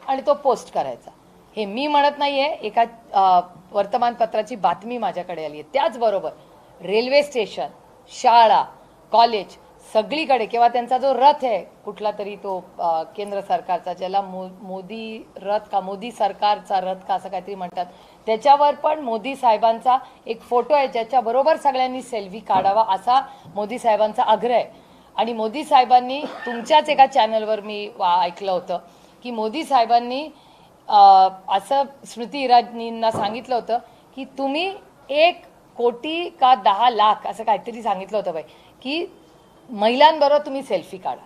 आणि तो पोस्ट करायचा. हे मी म्हणत नाहीये, एका वर्तमानपत्राची बातमी माझ्याकडे आली आहे. त्याचबरोबर रेल्वे स्टेशन, शाळा, कॉलेज सगळीकडे किंवा त्यांचा जो रथ आहे कुठला तरी तो केंद्र सरकारचा, ज्याला मोदी रथ का मोदी सरकारचा रथ का असं काहीतरी म्हणतात, त्याच्यावर पण मोदी साहेबांचा एक फोटो आहे ज्याच्याबरोबर सगळ्यांनी सेल्फी काढावा असा मोदी साहेबांचा आग्रह आहे. आणि मोदी साहेबांनी तुमच्याच एका चॅनलवर मी ऐकलं होतं की मोदी साहेबांनी असं स्मृती इराणींना सांगितलं होतं की तुम्ही 1 कोटी का 10 लाख असं काहीतरी सांगितलं होतं बाई, की महिलांबरोबर तुम्ही सेल्फी काढा.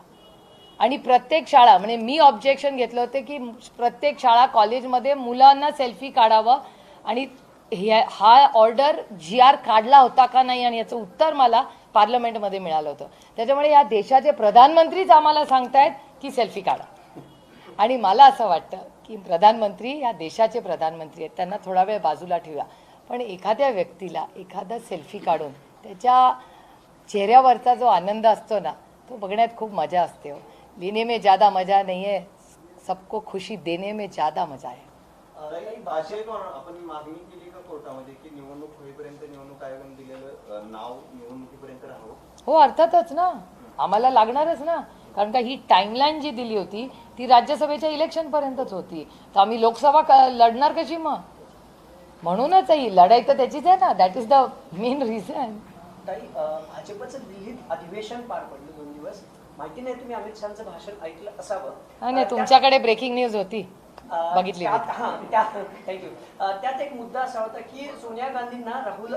आणि प्रत्येक शाळा, म्हणजे मी ऑब्जेक्शन घेतलं होतं की प्रत्येक शाळा कॉलेजमध्ये मुलांना सेल्फी काढावं. आणि हा ऑर्डर GR काढला होता का नाही आणि याचं उत्तर मला पार्लमेंटमध्ये मिळालं होतं. त्याच्यामुळे या देशाचे प्रधानमंत्रीच आम्हाला सांगतायत की सेल्फी काढा. आणि मला असं वाटतं की प्रधानमंत्री या देशाचे प्रधानमंत्री आहेत, त्यांना थोडा वेळ बाजूला ठेवूया. पण एखाद्या व्यक्तीला एखादा सेल्फी काढून त्याच्या चेहऱ्यावरचा जो आनंद असतो ना, तो बघण्यात खूप मजा असते हो. लेने में ज़्यादा मजा नहीं है, सबको खुशी देने में ज़्यादा मजा है. भाषेत आपण मागणी केली का कोर्टामध्ये की निवडणूक होईपर्यंत निवडणूक आयोगाने दिलेलं नाव निवडणुकीपर्यंत राहावं? हो, अर्थातच ना, आम्हाला लागणारच ना. कारण का ही टाइमलाईन जी दिली होती ती राज्यसभेच्या इलेक्शनपर्यंतच होती. तर आम्ही लोकसभा लढणार कशी मग? म्हणूनच ही लढाई तर त्याचीच आहे ना. That is the main reason. भाजपचं दिल्लीत अधिवेशन पार पडलं 2 दिवस. माहिती नाही तुम्ही अमित शहाचं भाषण ऐकलं असावं. नाही, तुमच्याकडे ब्रेकिंग न्यूज होती, बघितली होती. थँक्यू. त्यात एक मुद्दा असा होता की सोनिया गांधींना राहुल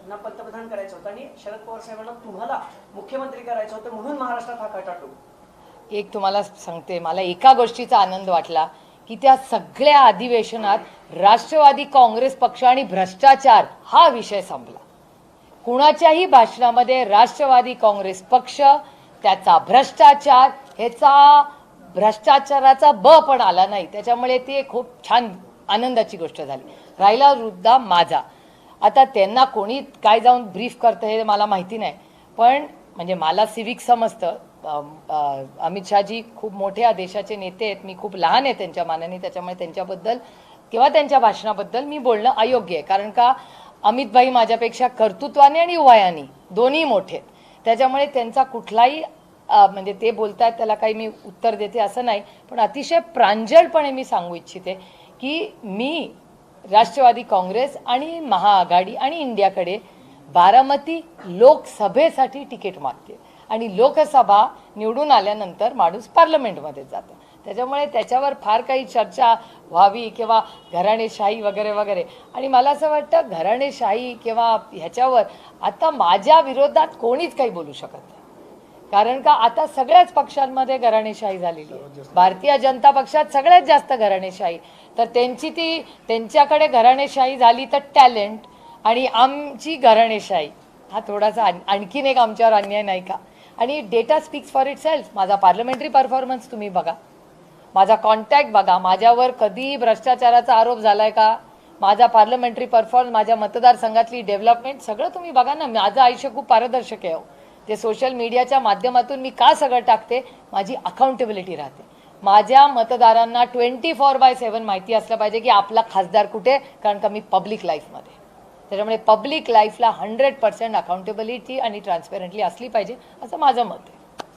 ना पंतप्रधान करायचं होतं आणि शरद पवार साहेबांना तुम्हाला मुख्यमंत्री करायचं होतं, म्हणून महाराष्ट्रात हा खटाटो. एक तुम्हाला सांगते, मला एका गोष्टीचा आनंद वाटला की त्या सगळ्या अधिवेशनात राष्ट्रवादी काँग्रेस पक्ष आणि भ्रष्टाचार हा विषय संपला. कुणाच्याही भाषणामध्ये राष्ट्रवादी काँग्रेस पक्ष, त्याचा भ्रष्टाचार, ह्याचा भ्रष्टाचाराचा ब पण आला नाही. त्याच्यामुळे ती खूप छान आनंदाची गोष्ट झाली. राहिला मुद्दा माझा. आता त्यांना कोणी काय जाऊन ब्रीफ करतं हे मला माहिती नाही, पण म्हणजे मला सिविक समजतं. अमित शहाजी खूप मोठ्या देशाचे नेते आहेत, मी खूप लहान आहे त्यांच्या मानाने, त्याच्यामुळे त्यांच्याबद्दल किंवा त्यांच्या भाषणाबद्दल मी बोलणं अयोग्य आहे. कारण का अमित भाई माझ्यापेक्षा कर्तृत्वाने आणि वयाने दोन्ही मोठे, त्याच्यामुळे त्यांचा कुठलाही म्हणजे ते बोलतायत त्याला काही मी उत्तर देते असं नाही. पण अतिशय प्रांजळपणे मी सांगू इच्छिते की मी राष्ट्रवादी काँग्रेस आणि महाआघाडी आणि इंडियाकडे बारामती लोकसभेसाठी तिकीट मागते. आणि लोकसभा निवडून आल्यानंतर माणूस पार्लमेंटमध्ये जातं. त्याच्यामुळे त्याच्यावर फार काही चर्चा व्हावी किंवा घराणेशाही वगैरे वगैरे. आणि मला असं वाटतं घराणेशाही किंवा ह्याच्यावर आता माझ्या विरोधात कोणीच काही बोलू शकत नाही. कारण का आता सगळ्याच पक्षांमध्ये घराणेशाही झालेली आहे. भारतीय जनता पक्षात सगळ्यात जास्त घराणेशाही. तर त्यांच्याकडे घराणेशाही झाली तर टॅलेंट, आणि आमची घराणेशाही हा थोडासा आणखीन एक आमच्यावर अन्याय नाही का? आणि data speaks for itself. माझा पार्लमेंटरी परफॉर्मन्स तुम्ही बघा, माझा कॉन्टॅक्ट बघा, माझ्यावर कधी भ्रष्टाचाराचा आरोप झालाय का? माझा पार्लमेंटरी परफॉर्मन्स, माझ्या मतदारसंघातली डेव्हलपमेंट सगळं तुम्ही बघा ना. माझं आयुष्य खूप पारदर्शक आहे. ते सोशल मीडियाच्या माध्यमातून मी का सगळं टाकते? माझी अकाउंटेबिलिटी राहते. माझ्या मतदारांना 24/7 माहिती असलं पाहिजे की आपला खासदार कुठे, कारण का मी पब्लिक लाईफमध्ये. त्याच्यामुळे पब्लिक लाईफला 100% अकाउंटेबिलिटी आणि ट्रान्सपेरंटली असली पाहिजे असं माझं मत आहे.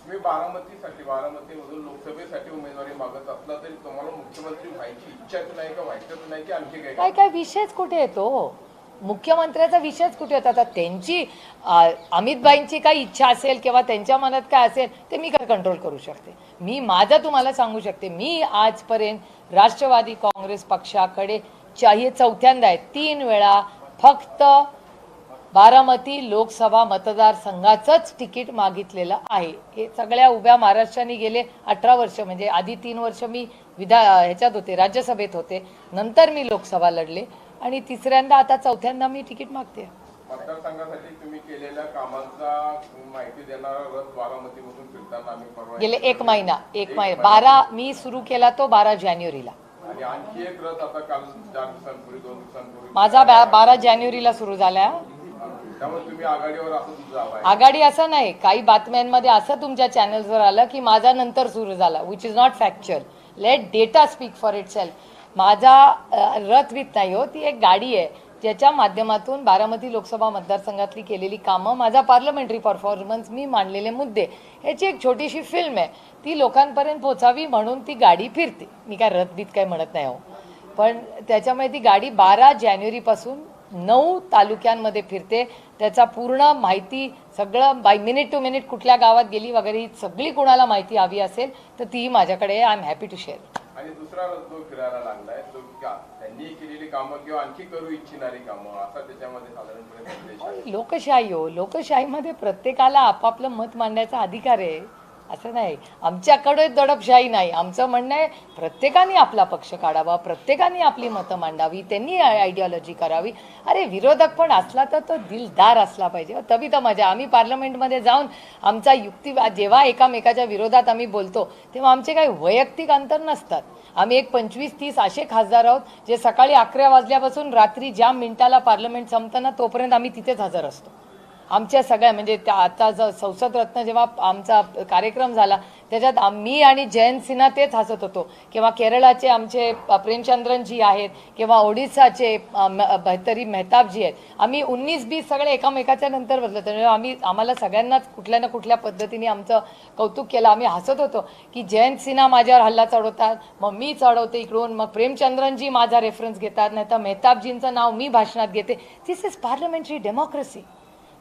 मी बारामतीमधून लोकसभेसाठी उमेदवारी मागत असला तरी तुम्हाला मुख्यमंत्री व्हायची इच्छाच नाही का, व्हायचंच नाही की आणखी काय विषयच कुठे येतो? मुख्यमंत्र्याचा विषयच कुठे होता? आता त्यांची अमितभाईंची काही इच्छा असेल किंवा त्यांच्या मनात काय असेल ते मी काय कंट्रोल करू शकते? मी माझं तुम्हाला सांगू शकते, मी आजपर्यंत राष्ट्रवादी काँग्रेस पक्षाकडे हे चौथ्यांदा आहे, 3 वेळा फक्त बारामती लोकसभा मतदारसंघाचंच तिकीट मागितलेलं आहे. हे सगळ्या उभ्या महाराष्ट्राने गेले 18 वर्ष, म्हणजे आधी 3 वर्ष मी ह्याच्यात होते, राज्यसभेत होते, नंतर मी लोकसभा लढले आणि तिसऱ्यांदा आता चौथ्यांदा मी तिकीट मागते. मतदारसंघासाठी तुम्ही केलेल्या कामांचा माहिती देणारा रथ बारामतीमधून फिरताना आम्ही परवा गेले एक महिना 12 मी सुरू केला तो 12 जानेवारीला. आणि आणखी एक रथ आता काल 4 दिवसांपूर्वी 2 दिवसांपूर्वी माझा 12 जानेवारीला सुरू झाला. त्यामुळे तुम्ही आघाडीवर असं जावाय. आघाडी असं नाही, काही बातम्यांमध्ये असं तुमच्या चॅनल्सवर आलं की माझा नंतर सुरू झाला, which is not factual. Let data speak for itself. माझा रथवीत नाही हो, ती एक गाडी आहे ज्याच्या माध्यमातून बारामती लोकसभा मतदारसंघातली केलेली कामं, माझा पार्लमेंटरी परफॉर्मन्स, मी मांडलेले मुद्दे, ह्याची एक छोटीशी फिल्म आहे. ती लोकांपर्यंत पोचावी म्हणून ती गाडी फिरते. मी काय रथबीत काय म्हणत नाही हो, पण त्याच्यामुळे ती गाडी 12 जानेवारीपासून 9 तालुक्यांमध्ये फिरते. त्याचा पूर्ण माहिती सगळं बाय मिनिट टू मिनिट कुठल्या गावात गेली वगैरे ही सगळी कुणाला माहिती हवी असेल तर ती माझ्याकडे आहे. I am happy to share. आणि दुसरा जो फिरायला लागलाय तो त्यांनी केलेली कामं किंवा आणखी करू इच्छिणारी कामं असा त्याच्यामध्ये साधारणपणे संदेश आहे. लोकशाही हो, लोकशाहीमध्ये प्रत्येकाला आपापलं मत मांडण्याचा अधिकार आहे, असं नाही. आमच्याकडे दडपशाही नाही. आमचं म्हणणं आहे प्रत्येकाने आपला पक्ष काढावा, प्रत्येकाने आपली मतं मांडावी, त्यांनी आयडिओलॉजी करावी. अरे विरोधक पण असला तर तो दिलदार असला पाहिजे, तभी तर मजा. आम्ही पार्लमेंटमध्ये जाऊन आमचा युक्तिवाद, जेव्हा एकामेकाच्या विरोधात आम्ही बोलतो तेव्हा आमचे काही वैयक्तिक अंतर नसतात. आम्ही एक 25-30 असे खासदार आहोत जे सकाळी 11 वाजल्यापासून रात्री ज्या मिनिटाला पार्लमेंट संपतं ना तोपर्यंत आम्ही तिथेच हजर असतो. आमच्या सगळ्या म्हणजे त्या आता संसद रत्न जेव्हा आमचा कार्यक्रम झाला त्याच्यात मी आणि जयंत सिन्हा तेच हसत होतो. किंवा केरळाचे आमचे प्रेमचंद्रनजी आहेत किंवा ओडिसाचे भैतरी मेहताबजी आहेत. आम्ही 19-20 सगळे एकामेकाच्या नंतर बसलो. त्यामुळे आम्हाला सगळ्यांनाच कुठल्या ना कुठल्या पद्धतीने आमचं कौतुक केलं. आम्ही हसत होतो की जयंत सिन्हा माझ्यावर हल्ला चढवतात, मग मी चढवते इकडून, मग प्रेमचंद्रनजी माझा रेफरन्स घेतात, नाही तर मेहताबजींचं नाव मी भाषणात घेते. दिस इज पार्लमेंटरी डेमोक्रेसी.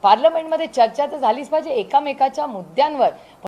पार्लमेंटमध्ये चर्चा तर झालीच पाहिजे एकामेकाच्या मुद्द्यांवर.